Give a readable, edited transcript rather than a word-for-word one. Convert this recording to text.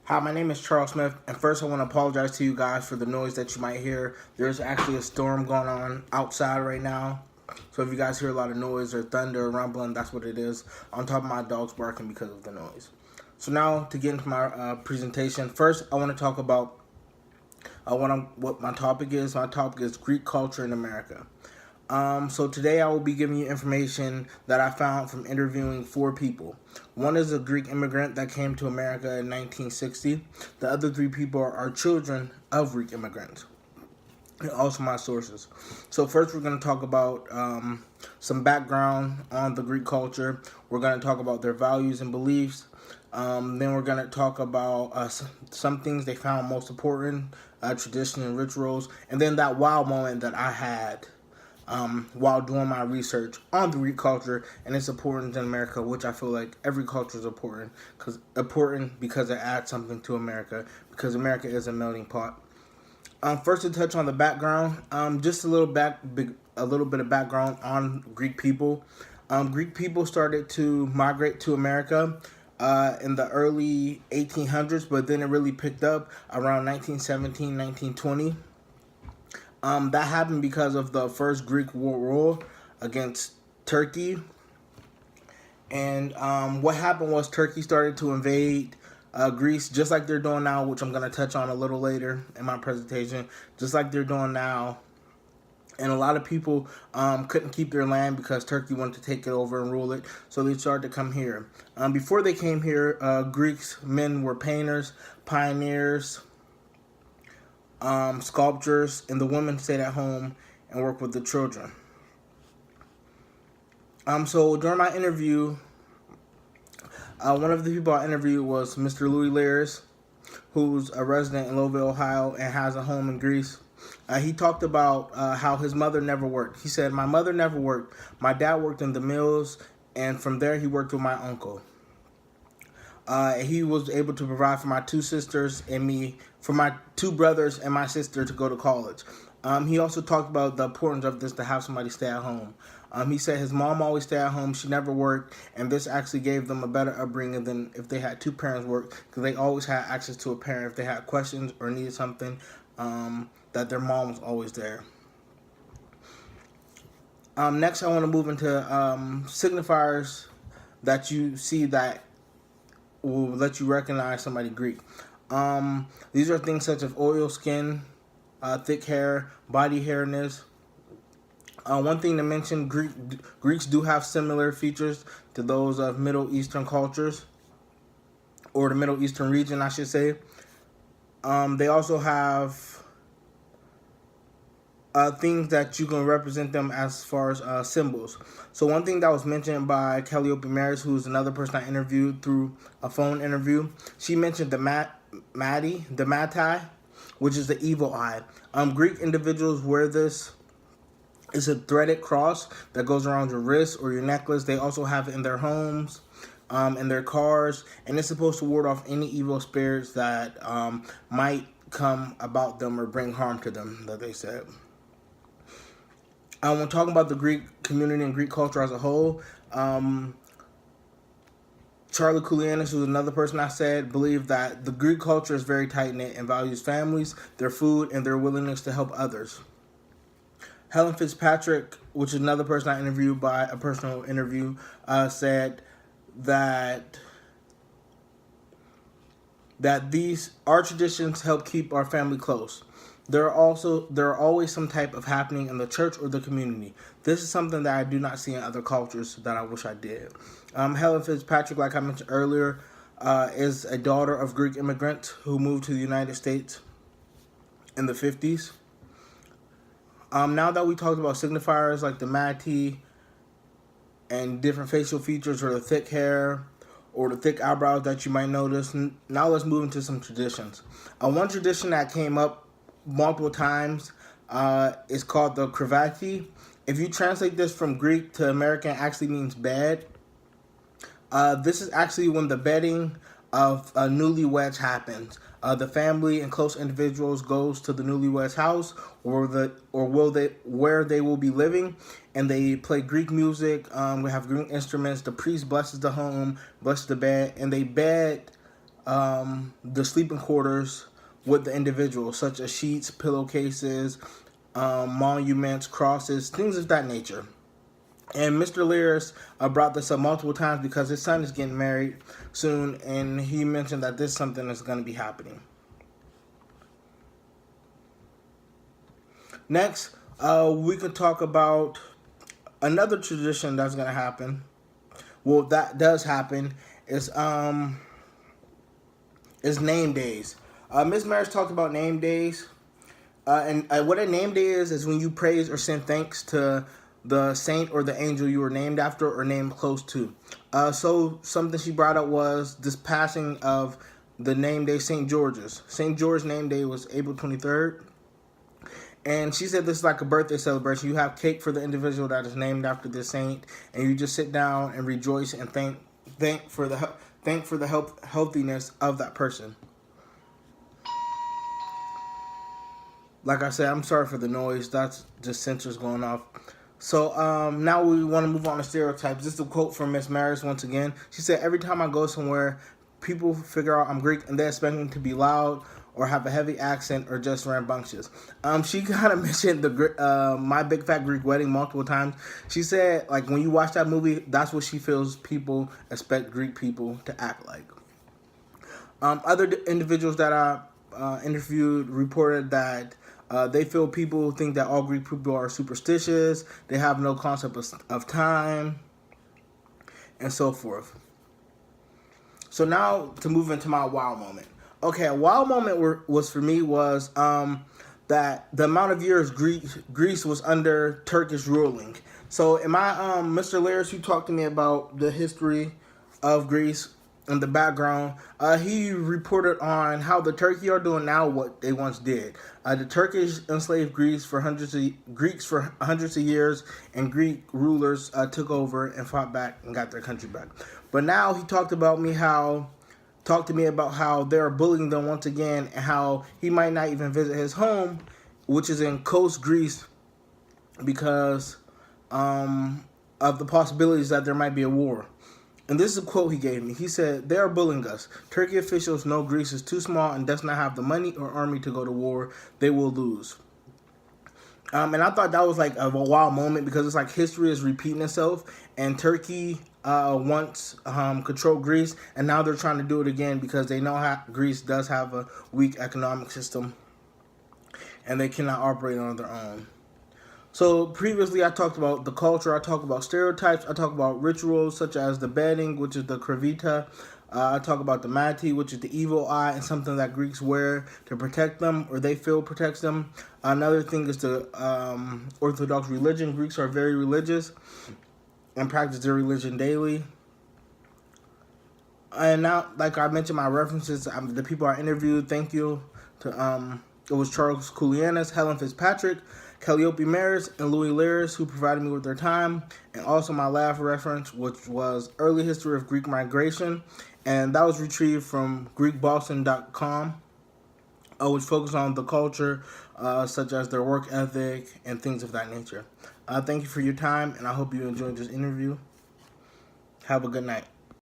Hi, my name is Charles Smith, and first I want to apologize to you guys for the noise that you might hear. There's actually a storm going on outside right now, so if you guys hear a lot of noise or thunder or rumbling, that's what it is. On top of my dog's barking because of the noise. So now to get into my presentation, first I want to talk about what my topic is. My topic is Greek culture in America. So today I will be giving you information that I found from interviewing 4 people. One is a Greek immigrant that came to America in 1960. The other 3 people are children of Greek immigrants. And also my sources. So first we're going to talk about some background on the Greek culture. We're going to talk about their values and beliefs. Then we're going to talk about some things they found most important, tradition and rituals. And then that wow moment that I had while doing my research on the Greek culture and its importance in America, which I feel like every culture is important because it adds something to America, because America is a melting pot. First, to touch on the background, just a little bit of background on Greek people. Greek people started to migrate to America in the early 1800s, but then it really picked up around 1917, 1920. That happened because of the First Greek War against Turkey. And what happened was Turkey started to invade Greece, just like they're doing now, which I'm going to touch on a little later in my presentation, just like they're doing now. And a lot of people couldn't keep their land because Turkey wanted to take it over and rule it, so they started to come here. Before they came here, Greeks men were painters, pioneers, sculptures, and the women stayed at home and worked with the children. So during my interview, one of the people I interviewed was Mr. Louis Lears, who's a resident in Lowville, Ohio, and has a home in Greece. He talked about how his mother never worked. He said, "My mother never worked. My dad worked in the mills, and from there he worked with my uncle. He was able to provide for my 2 sisters and me, for my 2 brothers and my sister to go to college." He also talked about the importance of this, to have somebody stay at home. He said his mom always stayed at home. She never worked, and this actually gave them a better upbringing than if they had 2 parents work, because they always had access to a parent if they had questions or needed something, that their mom was always there. Next, I want to move into signifiers that you see that will let you recognize somebody Greek. These are things such as oil skin, thick hair, body hairness. One thing to mention, Greeks do have similar features to those of Middle Eastern cultures, or the Middle Eastern region, I should say. They also have things that you can represent them as far as symbols. So one thing that was mentioned by Calliope Maris, who's another person I interviewed through a phone interview, she mentioned the Mati, which is the evil eye. Greek individuals wear this. It's a threaded cross that goes around your wrist or your necklace. They also have it in their homes, in their cars, and it's supposed to ward off any evil spirits that might come about them or bring harm to them, that they said. When talking about the Greek community and Greek culture as a whole, Charlie Koulianis, who's another person I said, believed that the Greek culture is very tight-knit and values families, their food, and their willingness to help others. Helen Fitzpatrick, which is another person I interviewed by a personal interview, said that our traditions help keep our family close. There are always some type of happening in the church or the community. This is something that I do not see in other cultures that I wish I did. Helen Fitzpatrick, like I mentioned earlier, is a daughter of Greek immigrants who moved to the United States in the 50s. Now that we talked about signifiers like the Mati and different facial features, or the thick hair or the thick eyebrows that you might notice, now let's move into some traditions. One tradition that came up multiple times is called the krivati. If you translate this from Greek to American, it actually means bed. This is actually when the bedding of newlyweds happens. The family and close individuals goes to the newlyweds' house where they will be living, and they play Greek music. We have Greek instruments. The priest blesses the home, blesses the bed, and they bed the sleeping quarters with the individual, such as sheets, pillowcases, monuments, crosses, things of that nature. And Mr. Lears brought this up multiple times because his son is getting married soon, and he mentioned that this is something that's going to be happening. Next, we could talk about another tradition that's going to happen. Well, that does happen is name days. Miss Maris talked about name days, and what a name day is when you praise or send thanks to the saint or the angel you were named after or named close to. So something she brought up was this passing of the name day St. George's. St. George's name day was April 23rd. And she said this is like a birthday celebration. You have cake for the individual that is named after the saint, and you just sit down and rejoice and thank for the healthiness of that person. Like I said, I'm sorry for the noise. That's just sensors going off. So now we want to move on to stereotypes. This is a quote from Miss Maris once again. She said, "Every time I go somewhere, people figure out I'm Greek and they expect me to be loud or have a heavy accent or just rambunctious." She kind of mentioned the My Big Fat Greek Wedding multiple times. She said, like, when you watch that movie, that's what she feels people expect Greek people to act like. Other individuals that I interviewed reported that they feel people think that all Greek people are superstitious. They have no concept of time, and so forth. So now to move into my wow moment. Okay, a wow moment was for me was that the amount of years Greece was under Turkish ruling. So in my Mr. Lears, who talked to me about the history of Greece and the background, he reported on how the Turkey are doing now what they once did. The Turkish enslaved Greeks for hundreds of years, and Greek rulers took over and fought back and got their country back. But now he talked to me about how they're bullying them once again, and how he might not even visit his home, which is in Kos, Greece, because of the possibilities that there might be a war. And this is a quote he gave me. He said, "They are bullying us. Turkey officials know Greece is too small and does not have the money or army to go to war. They will lose." And I thought that was like a wow moment, because it's like history is repeating itself, and Turkey once controlled Greece, and now they're trying to do it again because they know how Greece does have a weak economic system and they cannot operate on their own. So previously I talked about the culture, I talked about stereotypes, I talked about rituals such as the bedding, which is the kravita. I talk about the mati, which is the evil eye, and something that Greeks wear to protect them, or they feel protects them. Another thing is the Orthodox religion. Greeks are very religious and practice their religion daily. And now, like I mentioned, my references, the people I interviewed, thank you to, it was Charles Koulianis, Helen Fitzpatrick, Calliope Maris, and Louis Lears, who provided me with their time. And also my last reference, which was Early History of Greek Migration. And that was retrieved from GreekBoston.com, which focused on the culture, such as their work ethic and things of that nature. Thank you for your time, and I hope you enjoyed this interview. Have a good night.